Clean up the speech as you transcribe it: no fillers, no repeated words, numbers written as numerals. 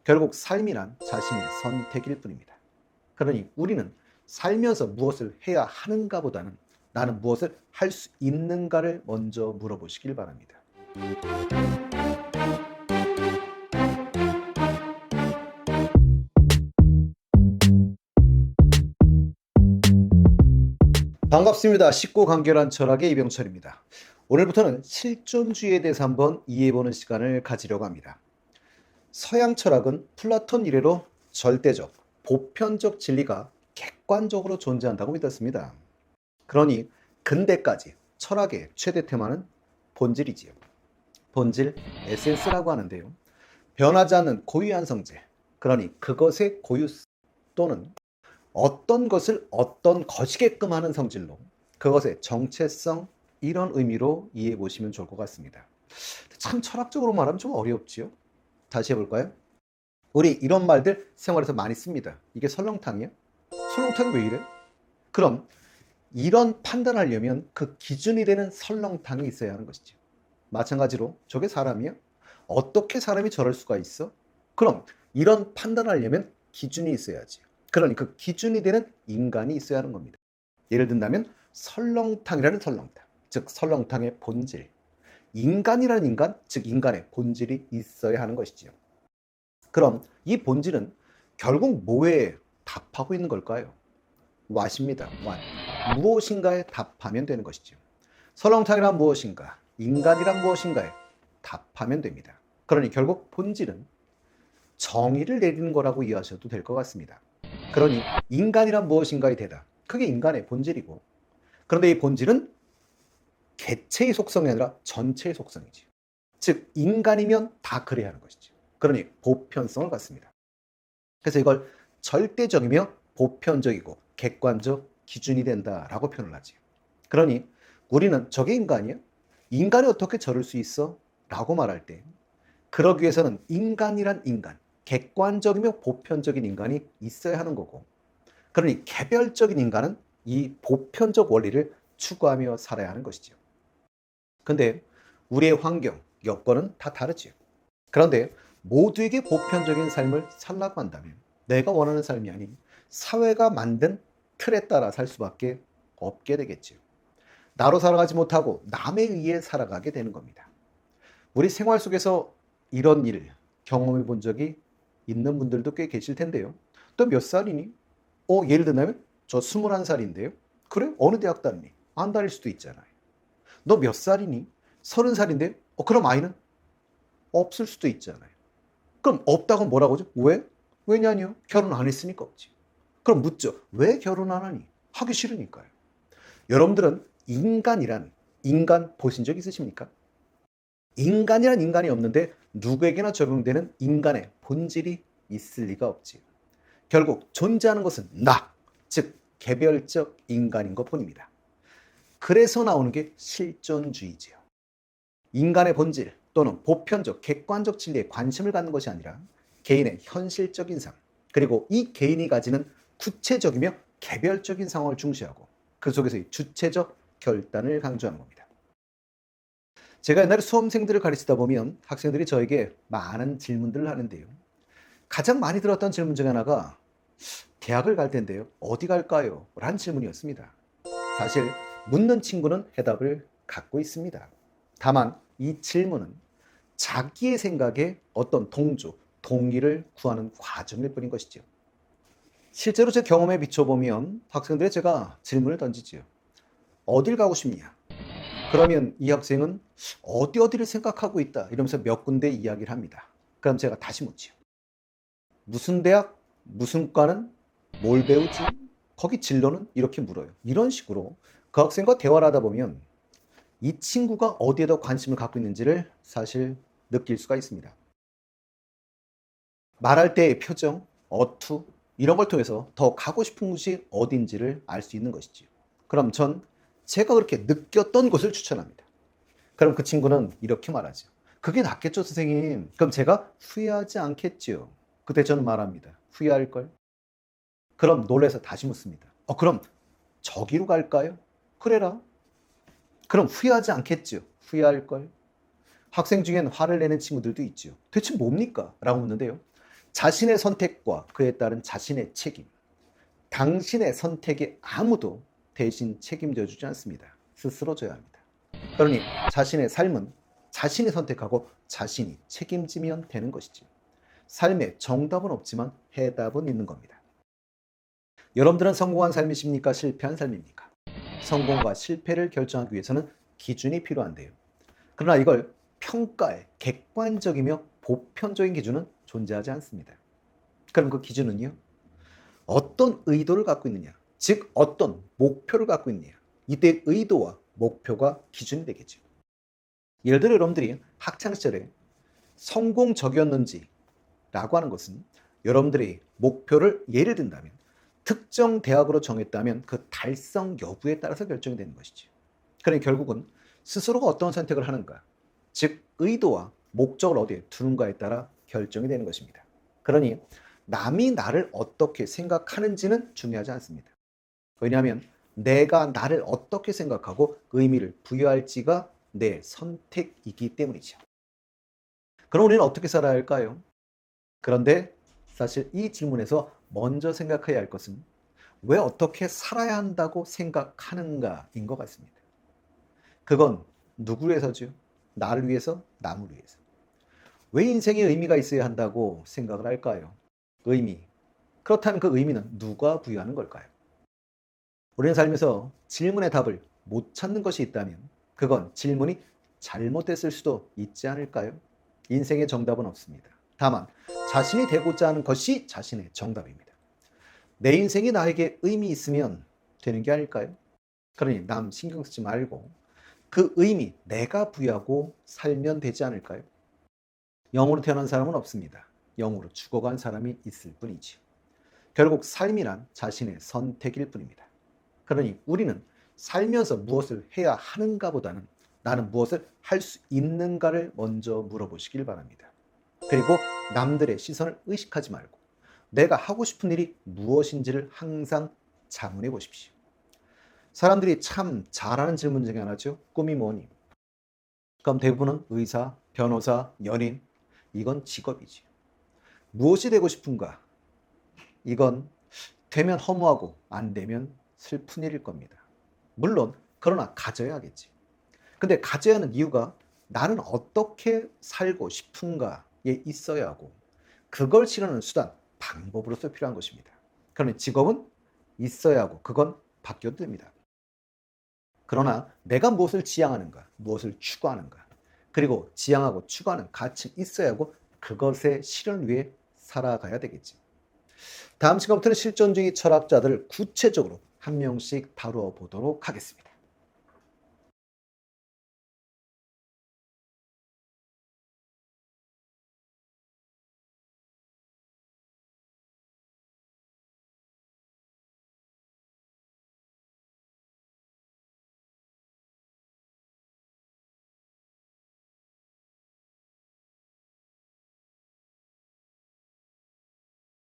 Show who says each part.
Speaker 1: 결국 삶이란 자신의 선택일 뿐입니다. 그러니 우리는 살면서 무엇을 해야 하는가 보다는 나는 무엇을 할 수 있는가를 먼저 물어보시길 바랍니다. 반갑습니다. 쉽고 간결한 철학의 이병철입니다. 오늘부터는 실존주의에 대해서 한번 이해해보는 시간을 가지려고 합니다. 서양 철학은 플라톤 이래로 절대적, 보편적 진리가 객관적으로 존재한다고 믿었습니다. 그러니 근대까지 철학의 최대 테마는 본질이지요. 본질, 에센스라고 하는데요. 변하지 않는 고유한 성질, 그러니 그것의 고유 또는 어떤 것을 어떤 것이게끔 하는 성질로 그것의 정체성, 이런 의미로 이해해 보시면 좋을 것 같습니다. 참 철학적으로 말하면 좀 어렵지요. 다시 해볼까요? 우리 이런 말들 생활에서 많이 씁니다. 이게 설렁탕이야? 설렁탕이 왜 이래? 그럼 이런 판단하려면 그 기준이 되는 설렁탕이 있어야 하는 것이죠. 마찬가지로 저게 사람이야? 어떻게 사람이 저럴 수가 있어? 그럼 이런 판단하려면 기준이 있어야지. 그러니 그 기준이 되는 인간이 있어야 하는 겁니다. 예를 든다면 설렁탕이라는 설렁탕, 즉 설렁탕의 본질. 인간이라는 인간, 즉 인간의 본질이 있어야 하는 것이지요. 그럼 이 본질은 결국 뭐에 답하고 있는 걸까요? what입니다. what. 무엇인가에 답하면 되는 것이죠. 설렁탕이란 무엇인가? 인간이란 무엇인가에 답하면 됩니다. 그러니 결국 본질은 정의를 내리는 거라고 이해하셔도 될 것 같습니다. 그러니 인간이란 무엇인가의 대답. 그게 인간의 본질이고, 그런데 이 본질은 개체의 속성이 아니라 전체의 속성이지. 즉 인간이면 다 그래야 하는 것이죠. 그러니 보편성을 갖습니다. 그래서 이걸 절대적이며 보편적이고 객관적 기준이 된다라고 표현을 하지. 그러니 우리는 저게 인간이야? 인간이 어떻게 저럴 수 있어? 라고 말할 때 그러기 위해서는 인간이란 인간, 객관적이며 보편적인 인간이 있어야 하는 거고, 그러니 개별적인 인간은 이 보편적 원리를 추구하며 살아야 하는 것이죠. 근데 우리의 환경, 여건은 다 다르지요. 그런데 모두에게 보편적인 삶을 살라고 한다면 내가 원하는 삶이 아닌 사회가 만든 틀에 따라 살 수밖에 없게 되겠지요. 나로 살아가지 못하고 남에 의해 살아가게 되는 겁니다. 우리 생활 속에서 이런 일 경험해 본 적이 있는 분들도 꽤 계실 텐데요. 또 몇 살이니? 예를 들면 저 21살인데요. 그래? 어느 대학 다니니? 안 다닐 수도 있잖아요. 너 몇 살이니? 30살인데? 그럼 아이는? 없을 수도 있잖아요. 그럼 없다고 뭐라고 하죠? 왜? 왜냐뇨? 결혼 안 했으니까 없지. 그럼 묻죠. 왜 결혼 안 하니? 하기 싫으니까요. 여러분들은 인간 보신 적 있으십니까? 인간이란 인간이 없는데 누구에게나 적용되는 인간의 본질이 있을 리가 없지. 결국 존재하는 것은 나, 즉 개별적 인간인 것뿐입니다. 그래서 나오는 게 실존주의지요. 인간의 본질 또는 보편적, 객관적 진리에 관심을 갖는 것이 아니라 개인의 현실적인 삶, 그리고 이 개인이 가지는 구체적이며 개별적인 상황을 중시하고 그 속에서의 주체적 결단을 강조하는 겁니다. 제가 옛날에 수험생들을 가르치다 보면 학생들이 저에게 많은 질문들을 하는데요. 가장 많이 들었던 질문 중에 하나가 대학을 갈 텐데요. 어디 갈까요? 라는 질문이었습니다. 사실 묻는 친구는 해답을 갖고 있습니다. 다만 이 질문은 자기의 생각에 어떤 동조, 동의를 구하는 과정일 뿐인 것이죠. 실제로 제 경험에 비춰보면 학생들의 제가 질문을 던지지요. 어딜 가고 싶냐? 그러면 이 학생은 어디를 생각하고 있다 이러면서 몇 군데 이야기를 합니다. 그럼 제가 다시 묻지요. 무슨 대학, 무슨 과는 뭘 배우지? 거기 진로는? 이렇게 물어요. 이런 식으로 그 학생과 대화를 하다 보면 이 친구가 어디에 더 관심을 갖고 있는지를 사실 느낄 수가 있습니다. 말할 때의 표정, 어투 이런 걸 통해서 더 가고 싶은 곳이 어딘지를 알 수 있는 것이지요. 그럼 전 제가 그렇게 느꼈던 곳을 추천합니다. 그럼 그 친구는 이렇게 말하죠. 그게 낫겠죠, 선생님. 그럼 제가 후회하지 않겠지요. 그때 저는 말합니다. 후회할걸? 그럼 놀라서 다시 묻습니다. 그럼 저기로 갈까요? 그래라. 그럼 후회하지 않겠지요. 후회할걸? 학생 중엔 화를 내는 친구들도 있죠. 대체 뭡니까? 라고 묻는데요. 자신의 선택과 그에 따른 자신의 책임. 당신의 선택에 아무도 대신 책임져 주지 않습니다. 스스로 져야 합니다. 그러니 자신의 삶은 자신이 선택하고 자신이 책임지면 되는 것이지. 삶에 정답은 없지만 해답은 있는 겁니다. 여러분들은 성공한 삶이십니까? 실패한 삶입니까? 성공과 실패를 결정하기 위해서는 기준이 필요한데요. 그러나 이걸 평가의 객관적이며 보편적인 기준은 존재하지 않습니다. 그럼 그 기준은요? 어떤 의도를 갖고 있느냐, 즉 어떤 목표를 갖고 있느냐, 이때 의도와 목표가 기준이 되겠죠. 예를 들어 여러분들이 학창시절에 성공적이었는지라고 하는 것은 여러분들이 목표를 예를 든다면 특정 대학으로 정했다면 그 달성 여부에 따라서 결정이 되는 것이죠. 그러니 결국은 스스로가 어떤 선택을 하는가, 즉 의도와 목적을 어디에 두는가에 따라 결정이 되는 것입니다. 그러니 남이 나를 어떻게 생각하는지는 중요하지 않습니다. 왜냐하면 내가 나를 어떻게 생각하고 의미를 부여할지가 내 선택이기 때문이죠. 그럼 우리는 어떻게 살아야 할까요? 그런데 사실 이 질문에서 먼저 생각해야 할 것은 왜 어떻게 살아야 한다고 생각하는가인 것 같습니다. 그건 누구를 위해서죠? 나를 위해서, 남을 위해서. 왜 인생에 의미가 있어야 한다고 생각을 할까요? 의미. 그렇다면 그 의미는 누가 부여하는 걸까요? 우리는 살면서 질문의 답을 못 찾는 것이 있다면 그건 질문이 잘못됐을 수도 있지 않을까요? 인생의 정답은 없습니다. 다만 자신이 되고자 하는 것이 자신의 정답입니다. 내 인생이 나에게 의미 있으면 되는 게 아닐까요? 그러니 남 신경 쓰지 말고 그 의미 내가 부여하고 살면 되지 않을까요? 영으로 태어난 사람은 없습니다. 영으로 죽어간 사람이 있을 뿐이지요. 결국 삶이란 자신의 선택일 뿐입니다. 그러니 우리는 살면서 무엇을 해야 하는가 보다는 나는 무엇을 할 수 있는가를 먼저 물어보시길 바랍니다. 그리고 남들의 시선을 의식하지 말고 내가 하고 싶은 일이 무엇인지를 항상 자문해 보십시오. 사람들이 참 잘하는 질문 중에 하나죠. 꿈이 뭐니? 그럼 대부분은 의사, 변호사, 연인, 이건 직업이지. 무엇이 되고 싶은가? 이건 되면 허무하고 안 되면 슬픈 일일 겁니다. 물론 그러나 가져야겠지. 근데 가져야 하는 이유가 나는 어떻게 살고 싶은가에 있어야 하고 그걸 실현하는 수단, 방법으로서 필요한 것입니다. 그러니 직업은 있어야 하고 그건 바뀌어도 됩니다. 그러나 내가 무엇을 지향하는가, 무엇을 추구하는가, 그리고 지향하고 추구하는 가치 있어야 하고 그것의 실현을 위해 살아가야 되겠지. 다음 시간부터는 실존주의 철학자들을 구체적으로 한 명씩 다루어 보도록 하겠습니다.